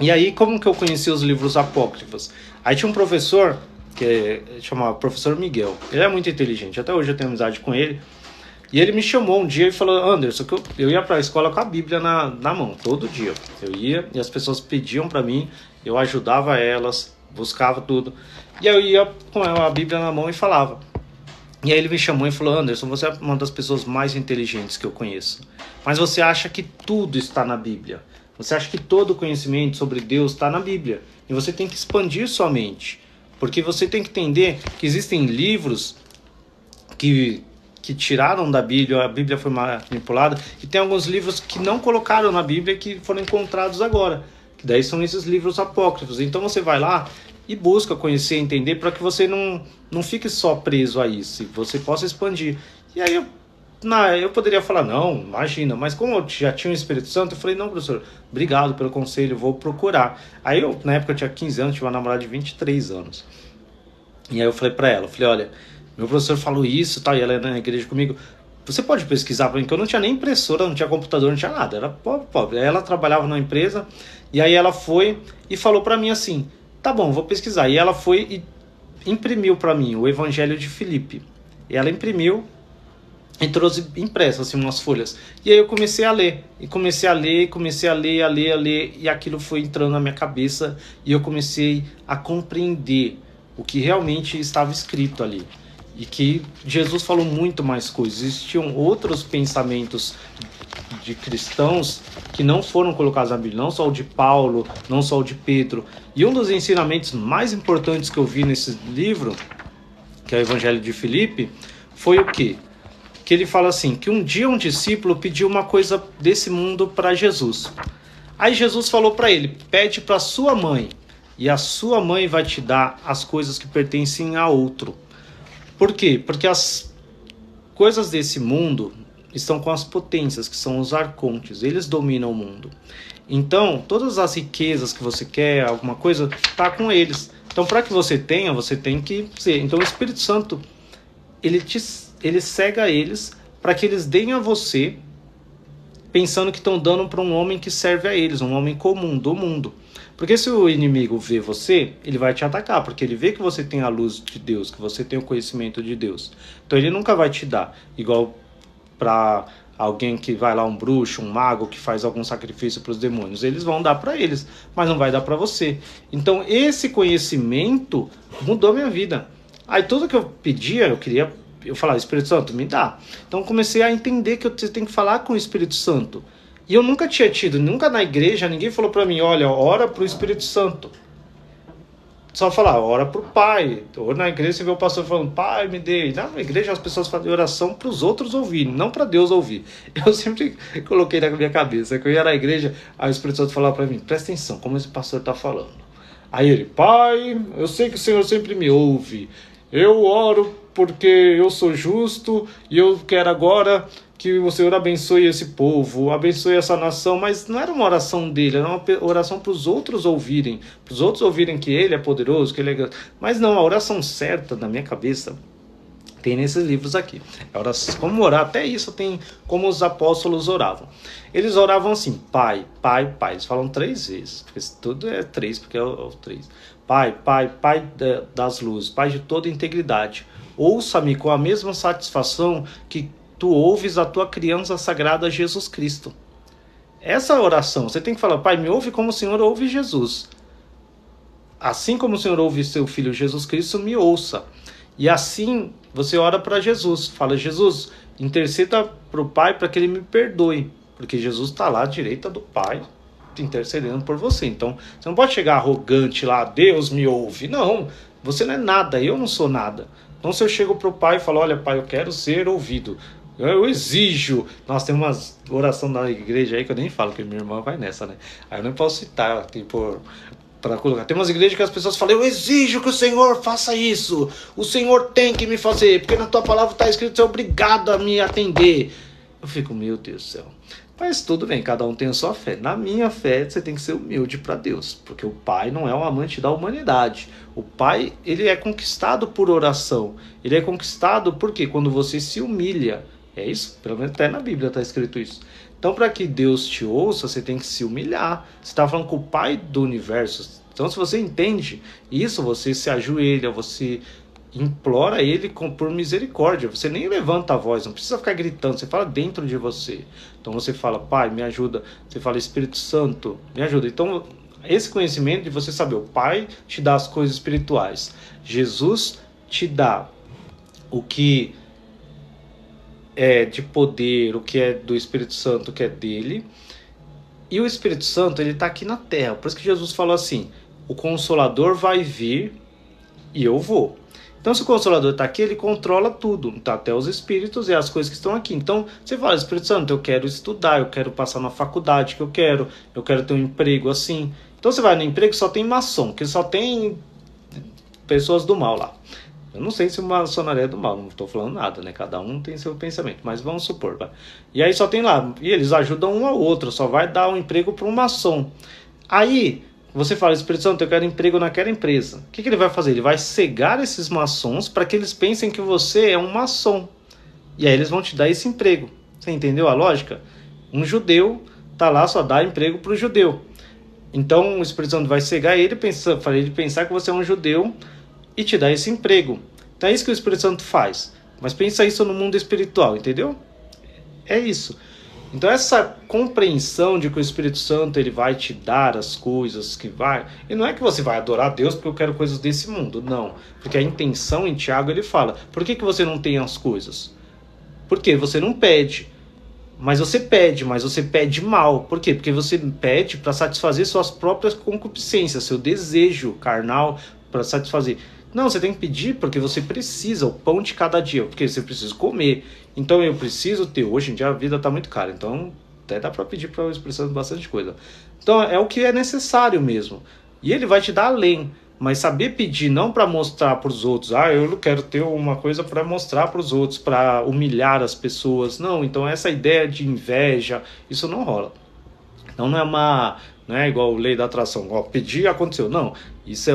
E aí, como que eu conheci os livros apócrifos? Aí tinha um professor, chamava Professor Miguel. Ele é muito inteligente, até hoje eu tenho amizade com ele. E ele me chamou um dia e falou, Anderson, que eu ia para a escola com a Bíblia na mão, todo dia. Eu ia e as pessoas pediam para mim, eu ajudava elas, buscava tudo. E aí eu ia com a Bíblia na mão e falava. E aí ele me chamou e falou, Anderson, você é uma das pessoas mais inteligentes que eu conheço. Mas você acha que tudo está na Bíblia. Você acha que todo conhecimento sobre Deus está na Bíblia. E você tem que expandir sua mente. Porque você tem que entender que existem livros que tiraram da Bíblia, a Bíblia foi manipulada, e tem alguns livros que não colocaram na Bíblia que foram encontrados agora. Que daí são esses livros apócrifos. Então você vai lá e busca conhecer, entender, para que você não fique só preso a isso, e você possa expandir. E aí eu poderia falar, não, imagina, mas como eu já tinha o Espírito Santo, eu falei, não, professor, obrigado pelo conselho, vou procurar. Aí na época eu tinha 15 anos, tinha uma namorada de 23 anos. E aí eu falei pra ela, olha, meu professor falou isso, tá, e ela é na igreja comigo, você pode pesquisar pra mim, que eu não tinha nem impressora, não tinha computador, não tinha nada, era pobre. Aí ela trabalhava numa empresa, e aí ela foi e falou pra mim assim, tá bom, vou pesquisar. E ela foi e imprimiu pra mim o Evangelho de Filipe. E ela imprimiu e trouxe impresso, assim, umas folhas. E aí eu comecei a ler, comecei a ler, e aquilo foi entrando na minha cabeça, e eu comecei a compreender o que realmente estava escrito ali. E que Jesus falou muito mais coisas. Existiam outros pensamentos de cristãos que não foram colocados na Bíblia, não só o de Paulo, não só o de Pedro. E um dos ensinamentos mais importantes que eu vi nesse livro, que é o Evangelho de Filipe, foi o quê? Que ele fala assim, que um dia um discípulo pediu uma coisa desse mundo para Jesus. Aí Jesus falou para ele, pede para sua mãe, e a sua mãe vai te dar as coisas que pertencem a outro. Por quê? Porque as coisas desse mundo estão com as potências, que são os arcontes. Eles dominam o mundo. Então, todas as riquezas que você quer, alguma coisa, está com eles. Então, para que você tenha, você tem que ser. Então, o Espírito Santo, ele cega eles para que eles deem a você, pensando que estão dando para um homem que serve a eles, um homem comum do mundo. Porque se o inimigo vê você, ele vai te atacar, porque ele vê que você tem a luz de Deus, que você tem o conhecimento de Deus. Então ele nunca vai te dar, igual para alguém que vai lá, um bruxo, um mago, que faz algum sacrifício para os demônios. Eles vão dar para eles, mas não vai dar para você. Então esse conhecimento mudou minha vida. Aí tudo que eu pedia, eu falava, Espírito Santo, me dá. Então comecei a entender que você tem que falar com o Espírito Santo. E eu nunca tinha tido, nunca na igreja, ninguém falou para mim, olha, ora pro Espírito Santo. Só falar, ora pro Pai. Ou na igreja você vê o pastor falando, Pai, me dê. Na igreja as pessoas fazem oração para os outros ouvirem, não para Deus ouvir. Eu sempre coloquei na minha cabeça, que eu ia na igreja, aí o Espírito Santo falava para mim, presta atenção, como esse pastor está falando. Aí ele, Pai, eu sei que o Senhor sempre me ouve. Eu oro porque eu sou justo e eu quero agora que o Senhor abençoe esse povo, abençoe essa nação, mas não era uma oração dele, era uma oração para os outros ouvirem que ele é poderoso, que ele é... Mas não, a oração certa, na minha cabeça, tem nesses livros aqui. A oração, como orar, até isso tem como os apóstolos oravam. Eles oravam assim, Pai, Pai, Pai. Eles falam 3 vezes, porque tudo é 3, porque é o 3. Pai, Pai, Pai das luzes, Pai de toda integridade. Ouça-me com a mesma satisfação que tu ouves a tua criança sagrada Jesus Cristo. Essa oração, você tem que falar, Pai, me ouve como o Senhor ouve Jesus. Assim como o Senhor ouve seu Filho Jesus Cristo, me ouça. E assim você ora para Jesus. Fala, Jesus, interceda para o Pai para que ele me perdoe. Porque Jesus está lá à direita do Pai, intercedendo por você. Então, você não pode chegar arrogante lá, Deus me ouve. Não, você não é nada, eu não sou nada. Então, se eu chego para o Pai e falo, olha, Pai, eu quero ser ouvido. Eu exijo. Nós temos uma oração na igreja aí que eu nem falo, que minha irmã vai nessa, né? Aí eu não posso citar, tipo, para colocar. Tem umas igrejas que as pessoas falam, eu exijo que o Senhor faça isso, o Senhor tem que me fazer, porque na tua palavra está escrito, você é obrigado a me atender. Eu fico, meu Deus do céu. Mas tudo bem, cada um tem a sua fé. Na minha fé, você tem que ser humilde para Deus, porque o Pai não é um amante da humanidade. O Pai, ele é conquistado por oração. Ele é conquistado porque quando você se humilha, é isso? Pelo menos até na Bíblia está escrito isso. Então, para que Deus te ouça, você tem que se humilhar. Você está falando com o Pai do universo. Então, se você entende isso, você se ajoelha, você implora Ele por misericórdia. Você nem levanta a voz, não precisa ficar gritando. Você fala dentro de você. Então, você fala, Pai, me ajuda. Você fala, Espírito Santo, me ajuda. Então, esse conhecimento de você saber, o Pai te dá as coisas espirituais. Jesus te dá o que é de poder, o que é do Espírito Santo, o que é dele. E o Espírito Santo, ele está aqui na terra. Por isso que Jesus falou assim, o Consolador vai vir e eu vou. Então, se o Consolador está aqui, ele controla tudo. Então, até os espíritos e as coisas que estão aqui. Então, você fala, Espírito Santo, eu quero estudar, eu quero passar na faculdade que eu quero ter um emprego assim. Então, você vai no emprego, só tem maçom, que só tem pessoas do mal lá. Eu não sei se uma maçonaria é do mal, não estou falando nada, né? Cada um tem seu pensamento, mas vamos supor, vai. E aí só tem lá, e eles ajudam um ao outro, só vai dar um emprego para um maçom. Aí, você fala, Espírito Santo, eu quero emprego naquela empresa. O que ele vai fazer? Ele vai cegar esses maçons para que eles pensem que você é um maçom. E aí eles vão te dar esse emprego. Você entendeu a lógica? Um judeu tá lá, só dá emprego para o judeu. Então o Espírito Santo vai cegar ele, para ele pensar que você é um judeu e te dá esse emprego. Então é isso que o Espírito Santo faz. Mas pensa isso no mundo espiritual, entendeu? É isso. Então essa compreensão de que o Espírito Santo ele vai te dar as coisas que vai... E não é que você vai adorar a Deus porque eu quero coisas desse mundo, não. Porque a intenção em Tiago ele fala, por que você não tem as coisas? Porque você não pede. Mas você pede mal. Por quê? Porque você pede para satisfazer suas próprias concupiscências, seu desejo carnal para satisfazer. Não, você tem que pedir porque você precisa, o pão de cada dia, porque você precisa comer. Então eu preciso ter, hoje em dia a vida está muito cara, então até dá para pedir para o Espírito Santo bastante coisa. Então é o que é necessário mesmo. E ele vai te dar além, mas saber pedir não para mostrar para os outros, eu não quero ter uma coisa para mostrar para os outros, para humilhar as pessoas. Não, então essa ideia de inveja, isso não rola. Então não é igual lei da atração, pedir e aconteceu. Não, isso é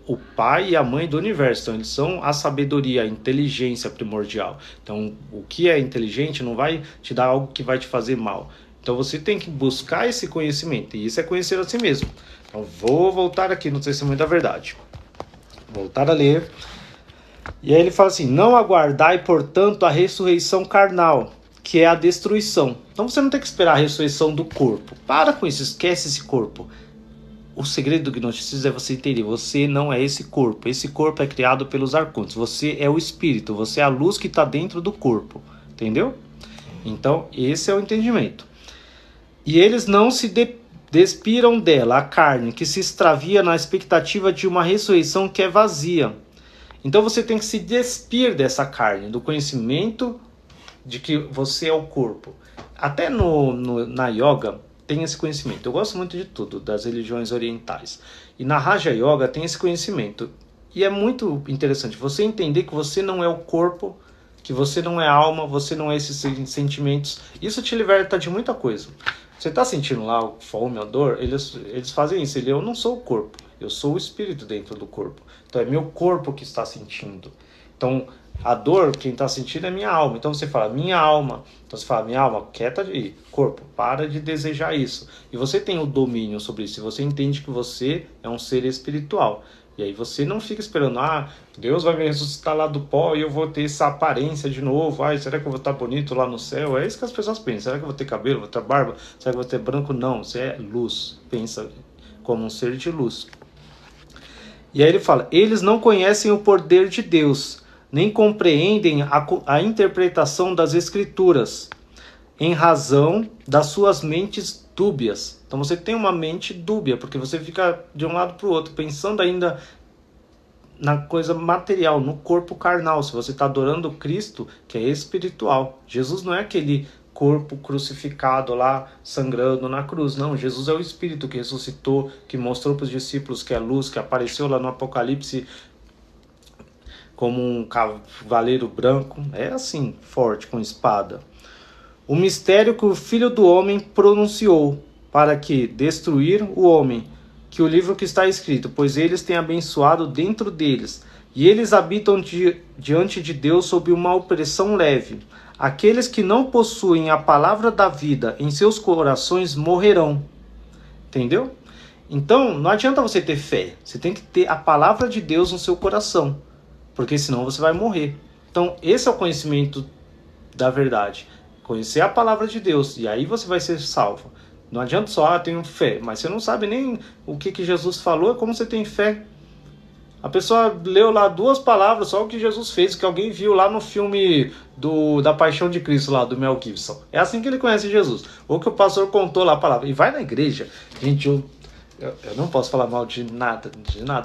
o pai e a mãe do universo, então eles são a sabedoria, a inteligência primordial. Então o que é inteligente não vai te dar algo que vai te fazer mal. Então você tem que buscar esse conhecimento, e isso é conhecer a si mesmo. Então vou voltar aqui no Testemunho da Verdade, voltar a ler, e aí ele fala assim, não aguardai portanto a ressurreição carnal, que é a destruição. Então você não tem que esperar a ressurreição do corpo, para com isso, esquece esse corpo. O segredo do gnosticismo é você entender, você não é esse corpo é criado pelos arcontes, você é o espírito, você é a luz que está dentro do corpo, entendeu? Então esse é o entendimento. E eles não se despiram dela, a carne, que se extravia na expectativa de uma ressurreição que é vazia. Então você tem que se despir dessa carne, do conhecimento de que você é o corpo. Até na yoga tem esse conhecimento. Eu gosto muito de tudo, das religiões orientais. E na Raja Yoga tem esse conhecimento. E é muito interessante você entender que você não é o corpo, que você não é a alma, você não é esses sentimentos. Isso te liberta de muita coisa. Você está sentindo lá fome, a dor? Eles fazem isso. Eu não sou o corpo, eu sou o espírito dentro do corpo. Então é meu corpo que está sentindo. Então a dor, quem está sentindo é minha alma. Então você fala, minha alma. Então você fala, minha alma, quieta de corpo, para de desejar isso. E você tem o domínio sobre isso. E você entende que você é um ser espiritual. E aí você não fica esperando, Deus vai me ressuscitar lá do pó e eu vou ter essa aparência de novo. Será que eu vou estar bonito lá no céu? É isso que as pessoas pensam. Será que eu vou ter cabelo, vou ter barba? Será que eu vou ter branco? Não, você é luz. Pensa como um ser de luz. E aí ele fala, eles não conhecem o poder de Deus, nem compreendem a interpretação das escrituras, em razão das suas mentes dúbias. Então você tem uma mente dúbia, porque você fica de um lado para o outro, pensando ainda na coisa material, no corpo carnal. Se você está adorando Cristo, que é espiritual. Jesus não é aquele corpo crucificado lá, sangrando na cruz. Não, Jesus é o Espírito que ressuscitou, que mostrou para os discípulos que é luz, que apareceu lá no Apocalipse como um cavaleiro branco. É assim, forte, com espada. O mistério que o Filho do Homem pronunciou, para que destruir o homem, que o livro que está escrito, pois eles têm abençoado dentro deles, e eles habitam diante de Deus sob uma opressão leve. Aqueles que não possuem a palavra da vida em seus corações morrerão. Entendeu? Então, não adianta você ter fé. Você tem que ter a palavra de Deus no seu coração, porque senão você vai morrer. Então, esse é o conhecimento da verdade. Conhecer a palavra de Deus, e aí você vai ser salvo. Não adianta só, tenho fé, mas você não sabe nem o que Jesus falou, como você tem fé. A pessoa leu lá 2 palavras, só o que Jesus fez, que alguém viu lá no filme da Paixão de Cristo, lá do Mel Gibson. É assim que ele conhece Jesus. Ou que o pastor contou lá a palavra. E vai na igreja. Gente, eu não posso falar mal de nada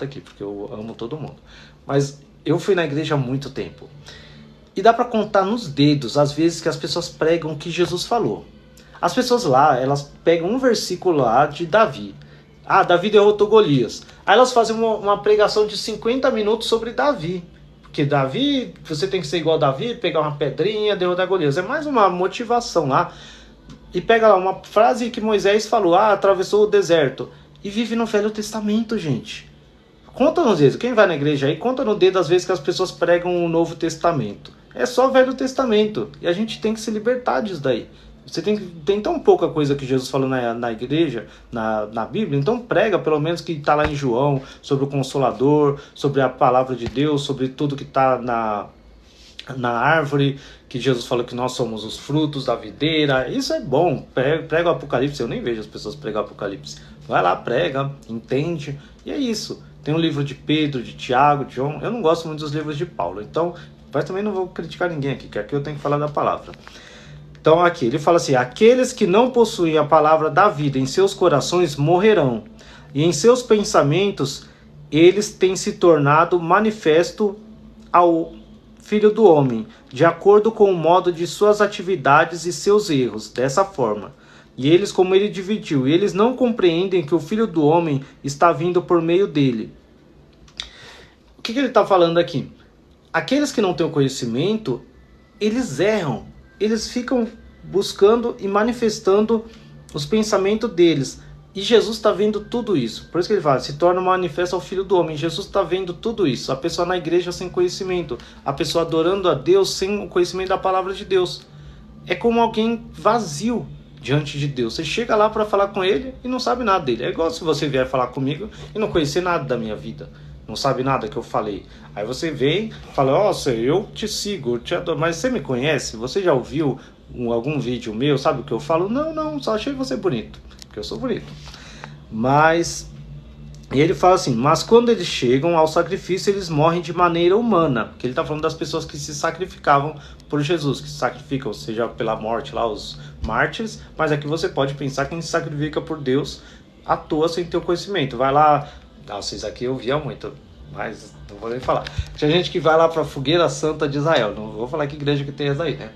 aqui, porque eu amo todo mundo. Mas eu fui na igreja há muito tempo. E dá para contar nos dedos as vezes que as pessoas pregam o que Jesus falou. As pessoas lá, elas pegam um versículo lá de Davi. Ah, Davi derrotou Golias. Aí elas fazem uma pregação de 50 minutos sobre Davi. Porque Davi, você tem que ser igual a Davi, pegar uma pedrinha, derrotar Golias. É mais uma motivação lá. E pega lá uma frase que Moisés falou, atravessou o deserto. E vive no Velho Testamento, gente. Conta nos dedos, quem vai na igreja aí, conta no dedo as vezes que as pessoas pregam o Novo Testamento. É só o Velho Testamento. E a gente tem que se libertar disso daí. Você tem tão pouca coisa que Jesus falou na igreja, na Bíblia, então prega pelo menos que está lá em João, sobre o Consolador, sobre a palavra de Deus, sobre tudo que está na árvore, que Jesus falou que nós somos os frutos da videira. Isso é bom, prega o Apocalipse, eu nem vejo as pessoas pregar o Apocalipse. Vai lá, prega, entende, e é isso. Tem um livro de Pedro, de Tiago, de João, eu não gosto muito dos livros de Paulo, então, mas também não vou criticar ninguém aqui, que aqui eu tenho que falar da palavra. Então aqui ele fala assim, aqueles que não possuem a palavra da vida em seus corações morrerão, e em seus pensamentos eles têm se tornado manifesto ao Filho do Homem, de acordo com o modo de suas atividades e seus erros, dessa forma. E eles, como ele dividiu, eles não compreendem que o Filho do Homem está vindo por meio dele. O que ele está falando aqui? Aqueles que não têm o conhecimento, eles erram. Eles ficam buscando e manifestando os pensamentos deles. E Jesus está vendo tudo isso. Por isso que ele fala, se torna manifesto ao Filho do Homem. Jesus está vendo tudo isso. A pessoa na igreja sem conhecimento. A pessoa adorando a Deus sem o conhecimento da palavra de Deus. É como alguém vazio diante de Deus. Você chega lá para falar com ele e não sabe nada dele. É igual se você vier falar comigo e não conhecer nada da minha vida. Não sabe nada que eu falei. Aí você vem e fala, nossa, eu te sigo, eu te adoro. Mas você me conhece? Você já ouviu algum vídeo meu? Sabe o que eu falo? Não, só achei você bonito. Porque eu sou bonito. Mas... E ele fala assim, mas quando eles chegam ao sacrifício, eles morrem de maneira humana. Porque ele está falando das pessoas que se sacrificavam por Jesus, que se sacrificam, seja pela morte lá, os mártires. Mas aqui você pode pensar quem se sacrifica por Deus à toa sem ter o conhecimento. Vai lá... Nossa, isso aqui eu via muito, mas não vou nem falar. Tinha gente que vai lá para a Fogueira Santa de Israel, não vou falar que igreja que tem essa aí, né?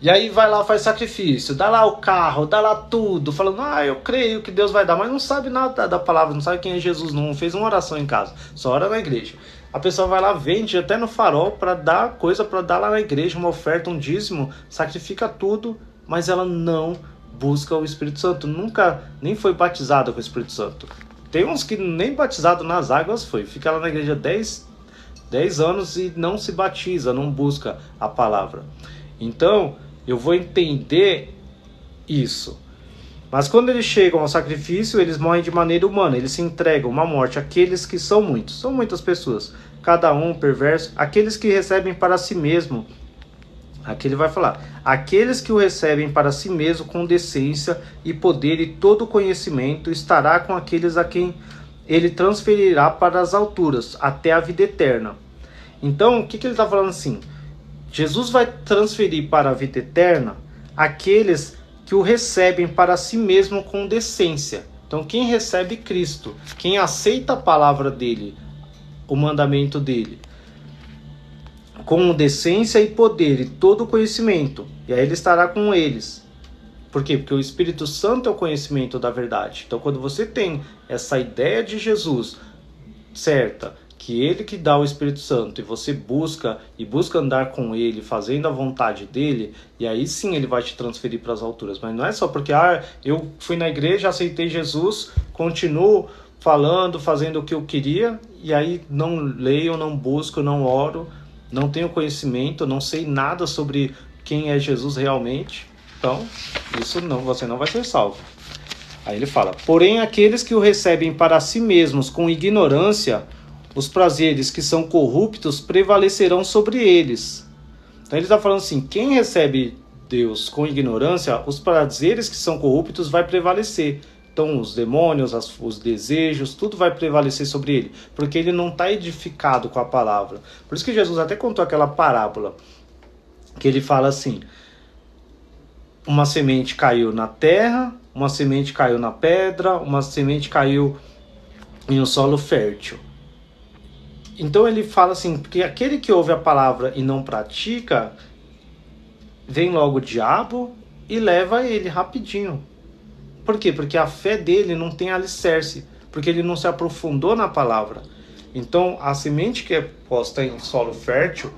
E aí vai lá, faz sacrifício, dá lá o carro, dá lá tudo, falando, eu creio que Deus vai dar, mas não sabe nada da palavra, não sabe quem é Jesus, não fez uma oração em casa, só ora na igreja. A pessoa vai lá, vende até no farol para dar coisa, para dar lá na igreja, uma oferta, um dízimo, sacrifica tudo, mas ela não busca o Espírito Santo, nunca nem foi batizada com o Espírito Santo. Tem uns que nem batizado nas águas foi. Fica lá na igreja 10 anos e não se batiza, não busca a palavra. Então, eu vou entender isso. Mas quando eles chegam ao sacrifício, eles morrem de maneira humana. Eles se entregam uma morte. Aqueles que são muitos. São muitas pessoas. Cada um perverso. Aqueles que recebem para si mesmo. Aqui ele vai falar, aqueles que o recebem para si mesmo com decência e poder e todo conhecimento estará com aqueles a quem ele transferirá para as alturas, até a vida eterna. Então, o que ele está falando assim? Jesus vai transferir para a vida eterna aqueles que o recebem para si mesmo com decência. Então, quem recebe Cristo, quem aceita a palavra dele, o mandamento dele, com decência e poder e todo conhecimento, e aí ele estará com eles. Por quê? Porque o Espírito Santo é o conhecimento da verdade. Então, quando você tem essa ideia de Jesus certa, que ele que dá o Espírito Santo, e você busca andar com ele, fazendo a vontade dele, e aí sim ele vai te transferir para as alturas. Mas não é só porque eu fui na igreja, aceitei Jesus, continuo falando, fazendo o que eu queria, e aí não leio, não busco, não oro, não tenho conhecimento, não sei nada sobre quem é Jesus realmente. Então, você não vai ser salvo. Aí ele fala: porém, aqueles que o recebem para si mesmos com ignorância, os prazeres que são corruptos prevalecerão sobre eles. Então ele está falando assim: quem recebe Deus com ignorância, os prazeres que são corruptos vai prevalecer. Então os demônios, os desejos, tudo vai prevalecer sobre ele, porque ele não está edificado com a palavra. Por isso que Jesus até contou aquela parábola, que ele fala assim: uma semente caiu na terra, uma semente caiu na pedra, uma semente caiu em um solo fértil. Então ele fala assim, porque aquele que ouve a palavra e não pratica, vem logo o diabo e leva ele rapidinho. Por quê? Porque a fé dele não tem alicerce, porque ele não se aprofundou na palavra. Então a semente que é posta em solo fértil,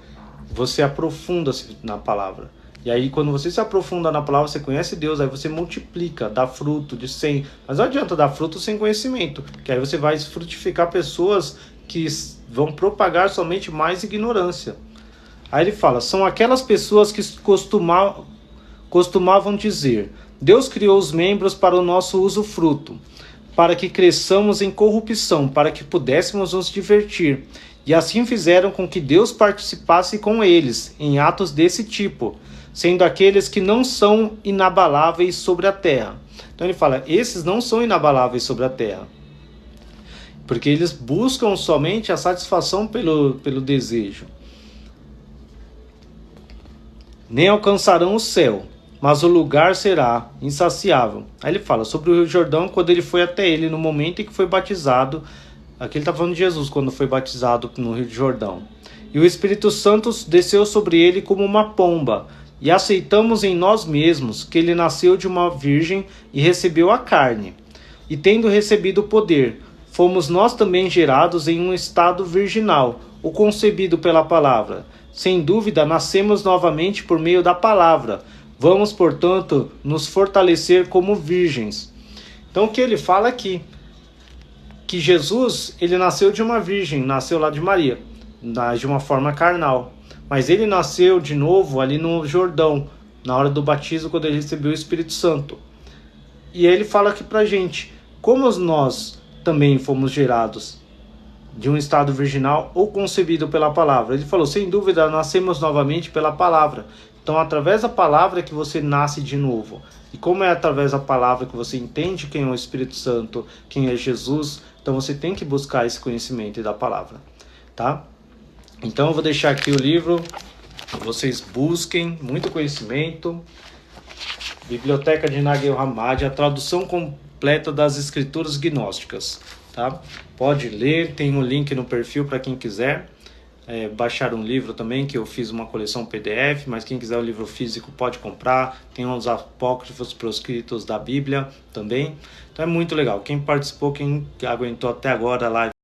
você aprofunda-se na palavra. E aí quando você se aprofunda na palavra, você conhece Deus, aí você multiplica, dá fruto de 100. Mas não adianta dar fruto sem conhecimento, que aí você vai frutificar pessoas que vão propagar somente mais ignorância. Aí ele fala: são aquelas pessoas que costumavam dizer: Deus criou os membros para o nosso usufruto, para que cresçamos em corrupção, para que pudéssemos nos divertir. E assim fizeram com que Deus participasse com eles em atos desse tipo, sendo aqueles que não são inabaláveis sobre a terra. Então ele fala: esses não são inabaláveis sobre a terra, porque eles buscam somente a satisfação pelo desejo. Nem alcançarão o céu, mas o lugar será insaciável. Aí ele fala sobre o Rio Jordão, quando ele foi até ele, no momento em que foi batizado. Aqui ele está falando de Jesus, quando foi batizado no Rio Jordão. E o Espírito Santo desceu sobre ele como uma pomba, e aceitamos em nós mesmos que ele nasceu de uma virgem e recebeu a carne. E tendo recebido o poder, fomos nós também gerados em um estado virginal, ou concebido pela palavra. Sem dúvida, nascemos novamente por meio da palavra. Vamos, portanto, nos fortalecer como virgens. Então o que ele fala aqui? Que Jesus, ele nasceu de uma virgem, nasceu lá de Maria, de uma forma carnal. Mas ele nasceu de novo ali no Jordão, na hora do batismo, quando ele recebeu o Espírito Santo. E ele fala aqui pra gente, como nós também fomos gerados de um estado virginal ou concebido pela palavra. Ele falou: sem dúvida, nascemos novamente pela palavra. Então, através da palavra que você nasce de novo. E como é através da palavra que você entende quem é o Espírito Santo, quem é Jesus, então você tem que buscar esse conhecimento da palavra, tá? Então eu vou deixar aqui o livro, vocês busquem muito conhecimento. Biblioteca de Nag Hammadi, a tradução completa das escrituras gnósticas, tá? Pode ler, tem um link no perfil para quem quiser baixar um livro também, que eu fiz uma coleção PDF, mas quem quiser o livro físico pode comprar. Tem uns apócrifos proscritos da Bíblia também, então é muito legal. Quem participou, quem aguentou até agora a live